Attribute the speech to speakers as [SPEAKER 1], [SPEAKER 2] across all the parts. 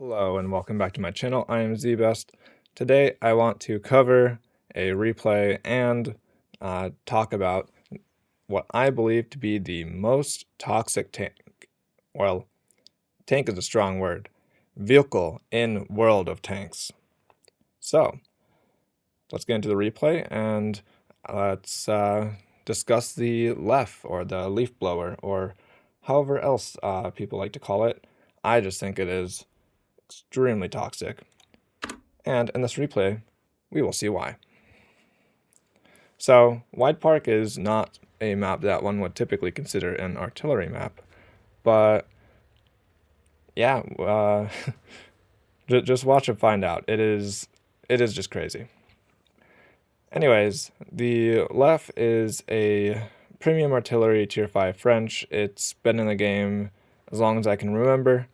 [SPEAKER 1] Hello and welcome back to my channel. I am ZBest. Today I want to cover a replay and talk about what I believe to be the most toxic tank. Well, tank is a strong word. Vehicle in World of Tanks. So, let's get into the replay and let's discuss the LEFH or the leaf blower or however else people like to call it. I just think it is extremely toxic. And in this replay, we will see why. So, Wide Park is not a map that one would typically consider an artillery map, but yeah, just watch and find out. It is just crazy. Anyways, the LEFH is a premium artillery tier 5 French. It's been in the game as long as I can remember.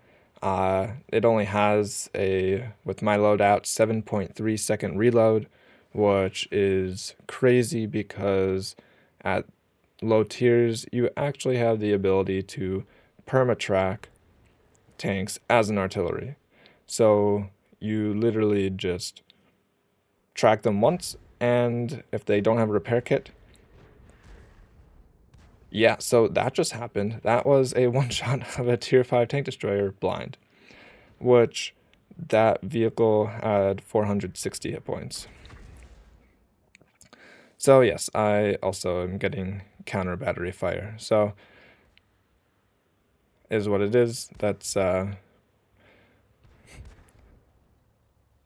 [SPEAKER 1] It only has with my loadout, 7.3 second reload, which is crazy because at low tiers, you actually have the ability to perma-track tanks as an artillery. So you literally just track them once, and if they don't have a repair kit, yeah, so that just happened. That was a one-shot of a tier 5 tank destroyer blind, which that vehicle had 460 hit points. So yes, I also am getting counter battery fire. So is what it is. That's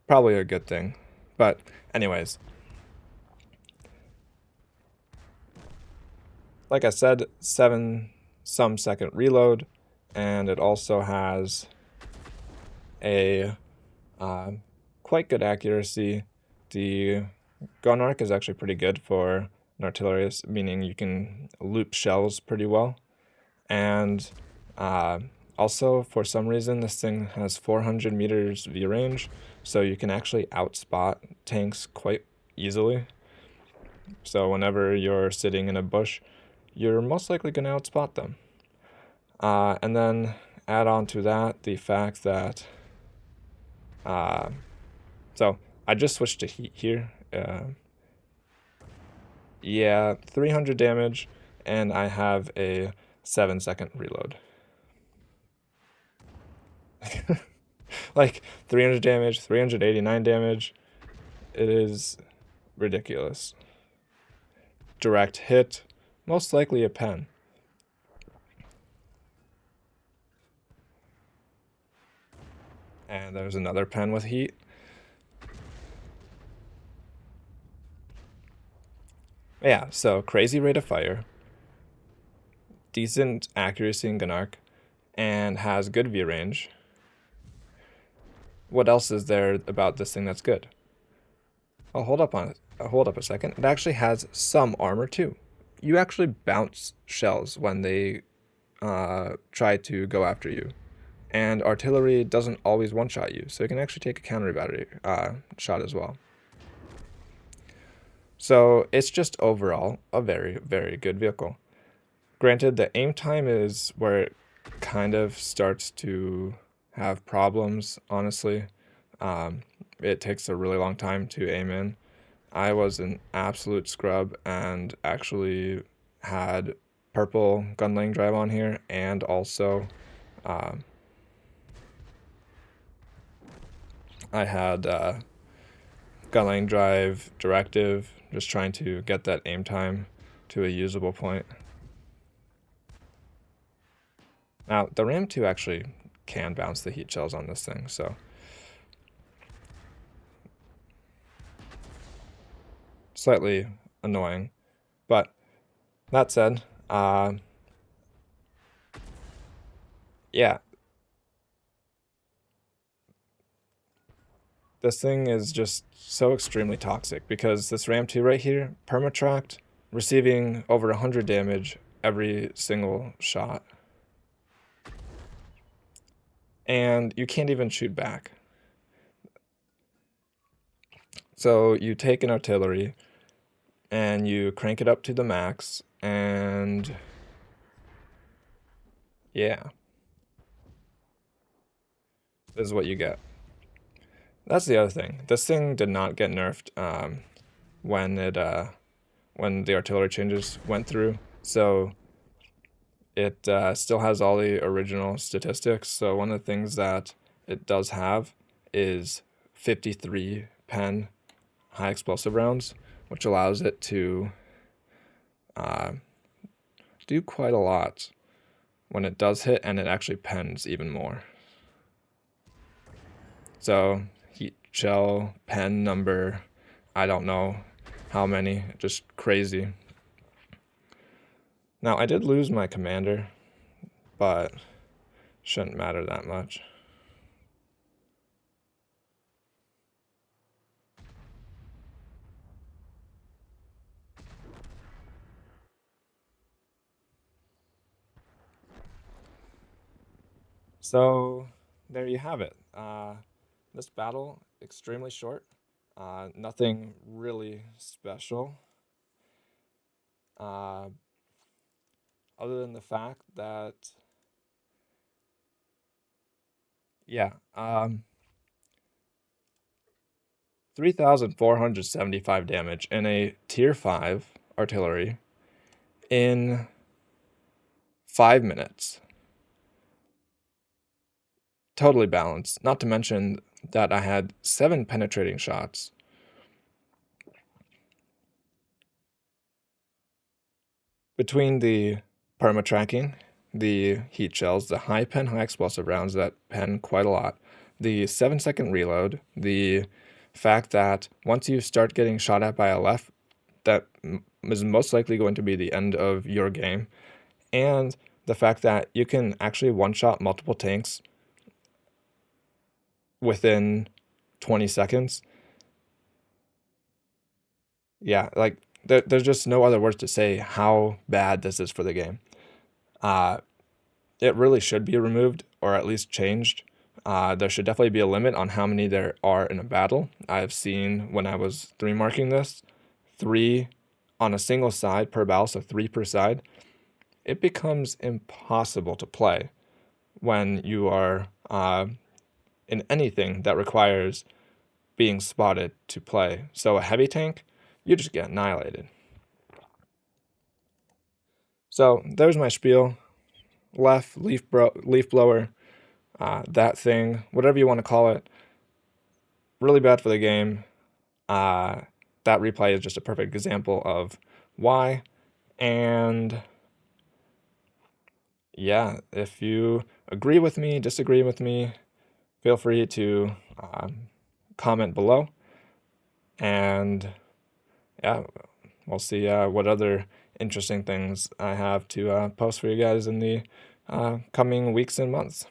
[SPEAKER 1] probably a good thing. But anyways, like I said, 7 second reload, and it also has a quite good accuracy. The gun arc is actually pretty good for an artillerist, meaning you can loop shells pretty well. And also, for some reason, this thing has 400 meters view range, so you can actually outspot tanks quite easily. So whenever you're sitting in a bush, you're most likely going to outspot them. And then add on to that the fact that so I just switched to heat here. Yeah, 300 damage, and I have a 7 second reload. Like 300 damage, 389 damage. It is ridiculous. Direct hit, most likely a pen. And there's another pen with heat. Yeah, so crazy rate of fire, decent accuracy in gun arc, and has good view range. What else is there about this thing that's good? Oh, hold up a second. It actually has some armor too. You actually bounce shells when they try to go after you. And artillery doesn't always one-shot you, so you can actually take a counter battery shot as well. So it's just overall a very, very good vehicle. Granted, the aim time is where it kind of starts to have problems, honestly. It takes a really long time to aim in. I was an absolute scrub and actually had purple gun lane drive on here, and also I had gun lane drive directive, just trying to get that aim time to a usable point. Now, the Ram 2 actually can bounce the heat shells on this thing, so slightly annoying. But that said, yeah, this thing is just so extremely toxic because this Ram 2 right here, permatracked, receiving over 100 damage every single shot. And you can't even shoot back. So you take an artillery and you crank it up to the max, and yeah. This is what you get. That's the other thing. This thing did not get nerfed when when the artillery changes went through. So it still has all the original statistics. So one of the things that it does have is 53 pen high explosive rounds, which allows it to do quite a lot when it does hit, and it actually pens even more. So heat shell pen number, I don't know how many, just crazy. Now I did lose my commander, but shouldn't matter that much. So there you have it. This battle, extremely short. Nothing really special. Other than the fact that, yeah, 3,475 damage in a tier 5 artillery in 5 minutes. Totally balanced. Not to mention that I had 7 penetrating shots. Between the perma tracking, the heat shells, the high pen, high explosive rounds that pen quite a lot, the 7-second reload, the fact that once you start getting shot at by a LEFH, that is most likely going to be the end of your game, and the fact that you can actually one-shot multiple tanks within 20 seconds. Yeah, like there's just no other words to say how bad this is for the game. It really should be removed or at least changed. There should definitely be a limit on how many there are in a battle. I've seen when I was 3-marking this, 3 on a single side per battle, so 3 per side. It becomes impossible to play when you are in anything that requires being spotted to play. So a heavy tank, you just get annihilated. So there's my spiel. LEFH, leaf blower, that thing, whatever you want to call it. Really bad for the game. That replay is just a perfect example of why. And yeah, if you agree with me, disagree with me, feel free to comment below. And yeah, we'll see what other interesting things I have to post for you guys in the coming weeks and months.